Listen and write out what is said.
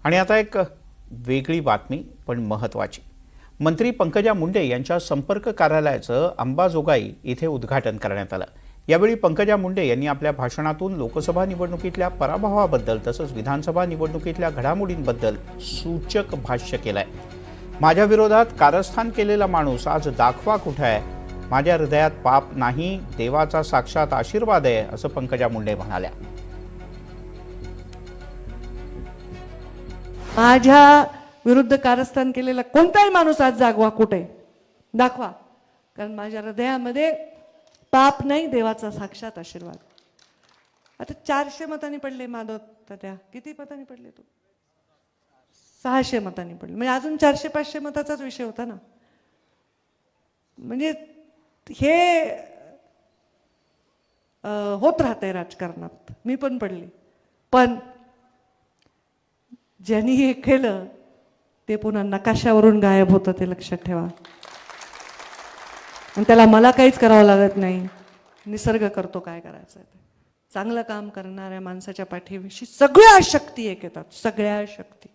आणि आता एक वेगळी बातमी पण महत्त्वाची. मंत्री पंकजा मुंडे यांच्या संपर्क कार्यालयाचं अंबाजोगाई इथे उद्घाटन करण्यात आलं. यावेळी पंकजा मुंडे यांनी आपल्या भाषणातून लोकसभा निवडणुकीतल्या पराभवाबद्दल तसंच विधानसभा निवडणुकीतल्या घडामोडींबद्दल सूचक भाष्य केलंय. माझ्या विरोधात कारस्थान केलेला माणूस आज दाखवा कुठे आहे? माझ्या हृदयात पाप नाही, देवाचा साक्षात आशीर्वाद आहे, असं पंकजा मुंडे म्हणाल्या. माझ्या विरुद्ध कारस्थान केलेला कोणताही माणूस आज जागवा कुठे दाखवा, कारण माझ्या हृदयामध्ये पाप नाही, देवाचा साक्षात आशीर्वाद. आता 400 मतांनी पडले माधव तात्या, किती मतांनी पडले? तू 600 मतांनी पडले, म्हणजे अजून 400-500 मताचाच विषय होता ना. म्हणजे हे होत राहतंय राजकारणात. मी पण पडले, पण ज्यांनी हे केलं ते पुन्हा नकाशावरून गायब होतं, ते लक्षात ठेवा. आणि त्याला मला काहीच करावं लागत नाही, निसर्ग करतो काय करायचं आहे. चांगलं काम करणाऱ्या माणसाच्या पाठीविषयी सगळ्या शक्ती एक येतात, सगळ्या शक्ती.